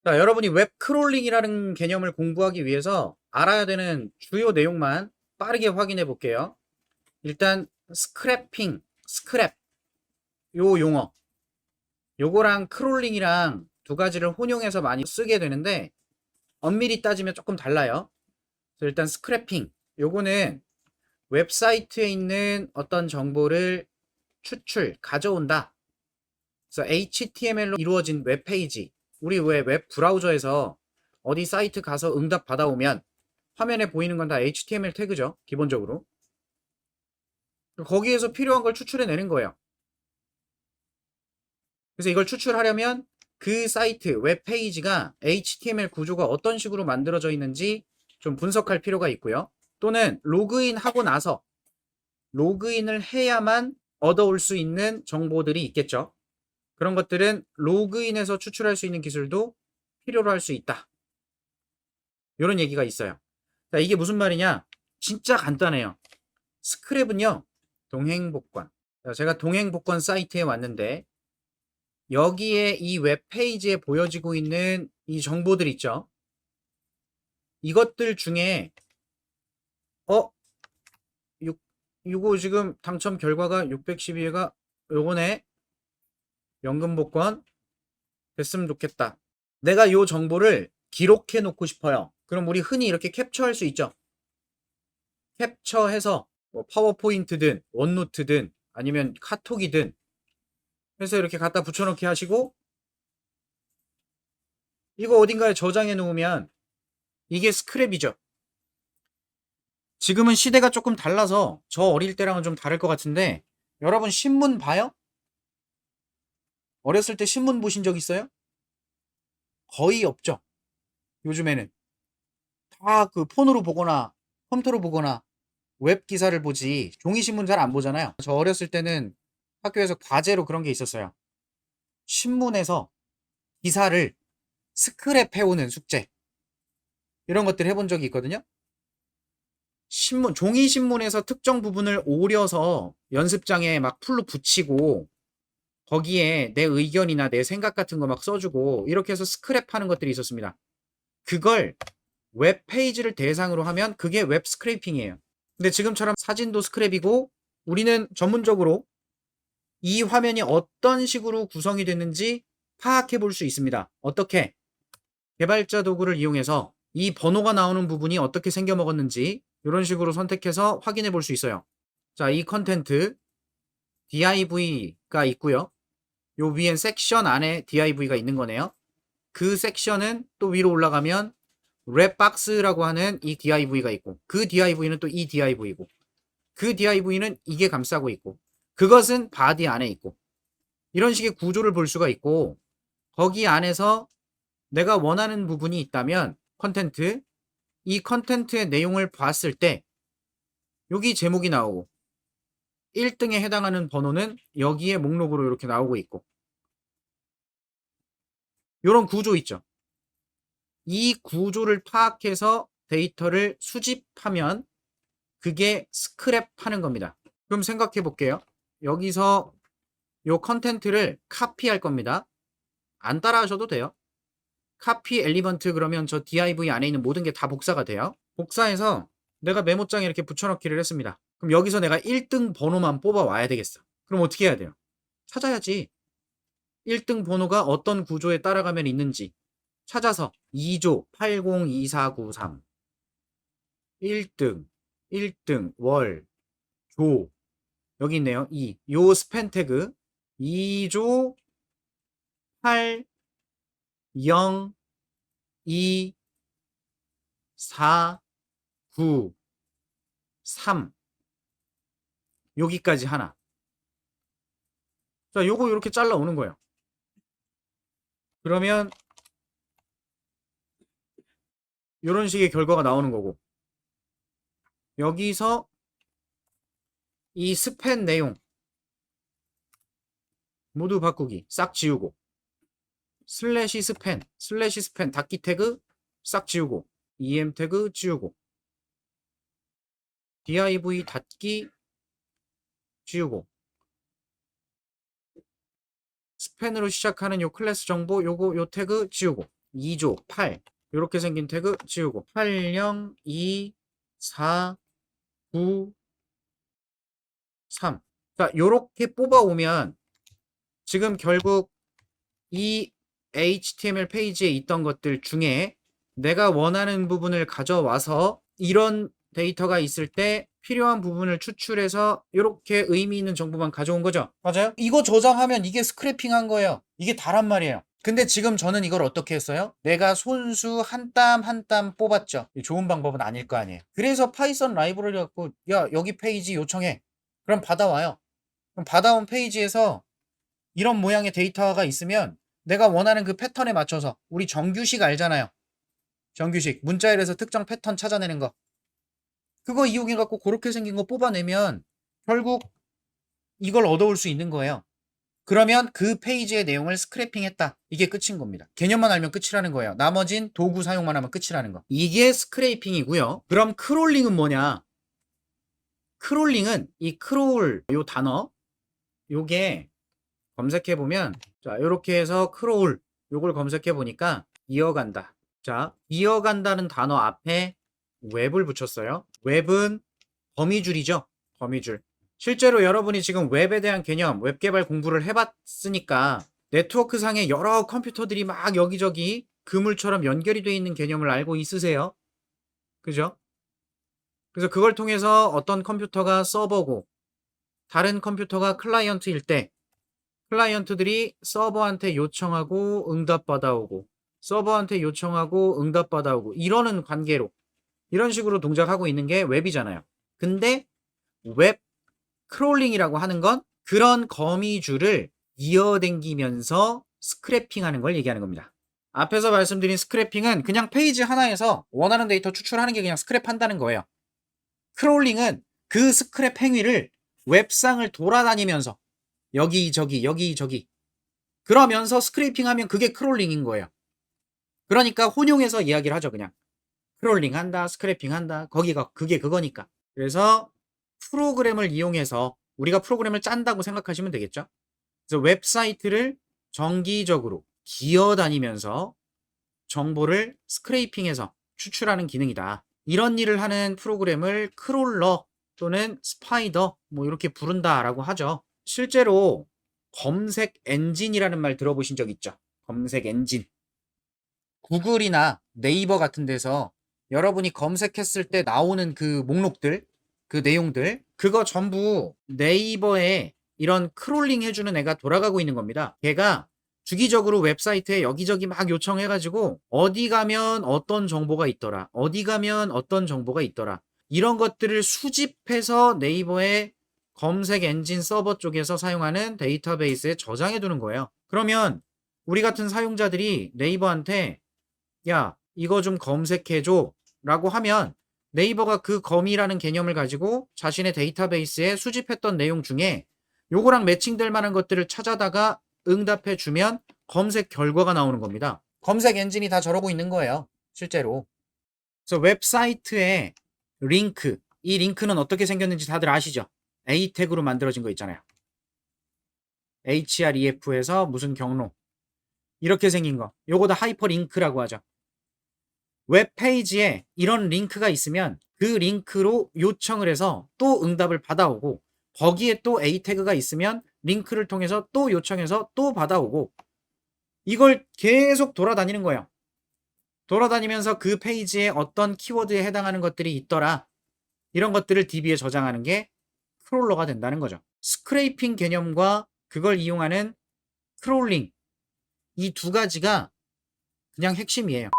자, 여러분이 웹 크롤링이라는 개념을 공부하기 위해서 알아야 되는 주요 내용만 빠르게 확인해 볼게요. 일단 스크래핑, 스크랩 요 용어 요거랑 크롤링이랑 두 가지를 혼용해서 많이 쓰게 되는데 엄밀히 따지면 조금 달라요. 그래서 일단 스크래핑 요거는 웹사이트에 있는 어떤 정보를 가져온다. 그래서 HTML로 이루어진 웹페이지, 우리 왜 웹 브라우저에서 어디 사이트 가서 응답 받아오면 화면에 보이는 건 다 HTML 태그죠, 기본적으로. 거기에서 필요한 걸 추출해내는 거예요. 그래서 이걸 추출하려면 그 사이트 웹페이지가 HTML 구조가 어떤 식으로 만들어져 있는지 좀 분석할 필요가 있고요. 또는 로그인 하고 나서 로그인을 해야만 얻어올 수 있는 정보들이 있겠죠. 그런 것들은 로그인해서 추출할 수 있는 기술도 필요로 할 수 있다. 이런 얘기가 있어요. 자, 이게 무슨 말이냐? 진짜 간단해요. 스크랩은요, 동행복권. 자, 제가 동행복권 사이트에 왔는데, 여기에 이 웹페이지에 보여지고 있는 이 정보들 있죠? 이것들 중에, 어, 이거 지금 당첨 결과가 612회가 요거네. 연금복권 됐으면 좋겠다. 내가 요 정보를 기록해 놓고 싶어요. 그럼 우리 흔히 이렇게 캡처할 수 있죠? 캡처해서 뭐 파워포인트든 원노트든 아니면 카톡이든 해서 이렇게 갖다 붙여넣기 하시고 이거 어딘가에 저장해 놓으면 이게 스크랩이죠. 지금은 시대가 조금 달라서 저 어릴 때랑은 좀 다를 것 같은데 여러분 신문 봐요? 어렸을 때 신문 보신 적 있어요? 거의 없죠. 요즘에는 다 그 폰으로 보거나 컴퓨터로 보거나 웹 기사를 보지 종이 신문 잘 안 보잖아요. 저 어렸을 때는 학교에서 과제로 그런 게 있었어요. 신문에서 기사를 스크랩 해오는 숙제 이런 것들 해본 적이 있거든요. 신문 종이 신문에서 특정 부분을 오려서 연습장에 막 풀로 붙이고 거기에 내 의견이나 내 생각 같은 거 막 써주고 이렇게 해서 스크랩하는 것들이 있었습니다. 그걸 웹 페이지를 대상으로 하면 그게 웹 스크래핑이에요. 근데 지금처럼 사진도 스크랩이고 우리는 전문적으로 이 화면이 어떤 식으로 구성이 됐는지 파악해 볼 수 있습니다. 어떻게? 개발자 도구를 이용해서 이 번호가 나오는 부분이 어떻게 생겨 먹었는지 이런 식으로 선택해서 확인해 볼 수 있어요. 자, 이 컨텐트 div가 있고요. 요 위엔 섹션 안에 div가 있는 거네요. 그 섹션은 또 위로 올라가면 랩박스라고 하는 이 div가 있고 그 div는 또 이 div고 그 div는 이게 감싸고 있고 그것은 바디 안에 있고 이런 식의 구조를 볼 수가 있고 거기 안에서 내가 원하는 부분이 있다면 컨텐트 이 컨텐트의 내용을 봤을 때 여기 제목이 나오고 1등에 해당하는 번호는 여기에 목록으로 이렇게 나오고 있고 이런 구조 있죠. 이 구조를 파악해서 데이터를 수집하면 그게 스크랩 하는 겁니다. 그럼 생각해 볼게요. 여기서 이 컨텐트를 카피할 겁니다. 안 따라 하셔도 돼요. 카피 엘리먼트 그러면 저 div 안에 있는 모든 게 다 복사가 돼요. 복사해서 내가 메모장에 이렇게 붙여넣기를 했습니다. 그럼 여기서 내가 1등 번호만 뽑아 와야 되겠어. 그럼 어떻게 해야 돼요? 찾아야지. 1등 번호가 어떤 구조에 따라가면 있는지 찾아서 2조 802493 1등 1등 월 조 여기 있네요. 요 스팬 태그 2조 8 0 2 4 9 3 여기까지 하나. 자, 요거 이렇게 잘라 오는 거예요. 그러면 이런 식의 결과가 나오는 거고 여기서 이 스팬 내용 모두 바꾸기 싹 지우고 슬래시 스팬 닫기 태그 싹 지우고 em 태그 지우고 div 닫기 지우고 스팬으로 시작하는 요 클래스 정보 요거 요 태그 지우고 2조 8 이렇게 생긴 태그 지우고 80 2 4 9 3 자, 요렇게 뽑아오면 지금 결국 이 HTML 페이지에 있던 것들 중에 내가 원하는 부분을 가져와서 이런 데이터가 있을 때 필요한 부분을 추출해서 이렇게 의미 있는 정보만 가져온 거죠. 맞아요? 이거 저장하면 이게 스크래핑한 거예요. 이게 다란 말이에요. 근데 지금 저는 이걸 어떻게 했어요? 내가 손수 한 땀 한 땀 뽑았죠. 좋은 방법은 아닐 거 아니에요. 그래서 파이썬 라이브러리 갖고 야 여기 페이지 요청해. 그럼 받아와요. 그럼 받아온 페이지에서 이런 모양의 데이터가 있으면 내가 원하는 그 패턴에 맞춰서 우리 정규식 알잖아요. 정규식 문자열에서 특정 패턴 찾아내는 거 그거 이용해 갖고 그렇게 생긴 거 뽑아내면 결국 이걸 얻어올 수 있는 거예요. 그러면 그 페이지의 내용을 스크래핑했다. 이게 끝인 겁니다. 개념만 알면 끝이라는 거예요. 나머진 도구 사용만 하면 끝이라는 거. 이게 스크래핑이고요. 그럼 크롤링은 뭐냐? 크롤링은 이 크롤 요 단어 요게 검색해 보면 자 이렇게 해서 크롤 요걸 검색해 보니까 이어간다. 자 이어간다는 단어 앞에 웹을 붙였어요. 웹은 거미줄이죠. 거미줄. 실제로 여러분이 지금 웹에 대한 개념, 웹 개발 공부를 해봤으니까 네트워크 상에 여러 컴퓨터들이 막 여기저기 그물처럼 연결이 되어 있는 개념을 알고 있으세요? 그죠? 그래서 그걸 통해서 어떤 컴퓨터가 서버고 다른 컴퓨터가 클라이언트일 때 클라이언트들이 서버한테 요청하고 응답받아오고 서버한테 요청하고 응답받아오고 이러는 관계로 이런 식으로 동작하고 있는 게 웹이잖아요. 근데 웹 크롤링이라고 하는 건 그런 거미줄을 이어당기면서 스크래핑하는 걸 얘기하는 겁니다. 앞에서 말씀드린 스크래핑은 그냥 페이지 하나에서 원하는 데이터 추출하는 게 그냥 스크랩한다는 거예요. 크롤링은 그 스크랩 행위를 웹상을 돌아다니면서 여기저기 여기저기 그러면서 스크래핑하면 그게 크롤링인 거예요. 그러니까 혼용해서 이야기를 하죠. 그냥 크롤링한다 스크래핑한다 거기가 그게 그거니까. 그래서 프로그램을 이용해서 우리가 프로그램을 짠다고 생각하시면 되겠죠. 그래서 웹사이트를 정기적으로 기어다니면서 정보를 스크레이핑해서 추출하는 기능이다. 이런 일을 하는 프로그램을 크롤러 또는 스파이더 뭐 이렇게 부른다라고 하죠. 실제로 검색 엔진이라는 말 들어보신 적 있죠? 검색 엔진. 구글이나 네이버 같은 데서 여러분이 검색했을 때 나오는 그 목록들, 그 내용들, 그거 전부 네이버에 이런 크롤링 해주는 애가 돌아가고 있는 겁니다. 걔가 주기적으로 웹사이트에 여기저기 막 요청해가지고 어디 가면 어떤 정보가 있더라, 어디 가면 어떤 정보가 있더라, 이런 것들을 수집해서 네이버의 검색 엔진 서버 쪽에서 사용하는 데이터베이스에 저장해 두는 거예요. 그러면 우리 같은 사용자들이 네이버한테 야, 이거 좀 검색해줘 라고 하면 네이버가 그 검이라는 개념을 가지고 자신의 데이터베이스에 수집했던 내용 중에 요거랑 매칭될 만한 것들을 찾아다가 응답해 주면 검색 결과가 나오는 겁니다. 검색 엔진이 다 저러고 있는 거예요. 실제로. 그래서 웹사이트에 링크, 이 링크는 어떻게 생겼는지 다들 아시죠? A 태그로 만들어진 거 있잖아요. href에서 무슨 경로 이렇게 생긴 거. 요거 다 하이퍼링크라고 하죠. 웹페이지에 이런 링크가 있으면 그 링크로 요청을 해서 또 응답을 받아오고 거기에 또 A 태그가 있으면 링크를 통해서 또 요청해서 또 받아오고 이걸 계속 돌아다니는 거예요. 돌아다니면서 그 페이지에 어떤 키워드에 해당하는 것들이 있더라. 이런 것들을 DB에 저장하는 게 크롤러가 된다는 거죠. 스크레이핑 개념과 그걸 이용하는 크롤링 이 두 가지가 그냥 핵심이에요.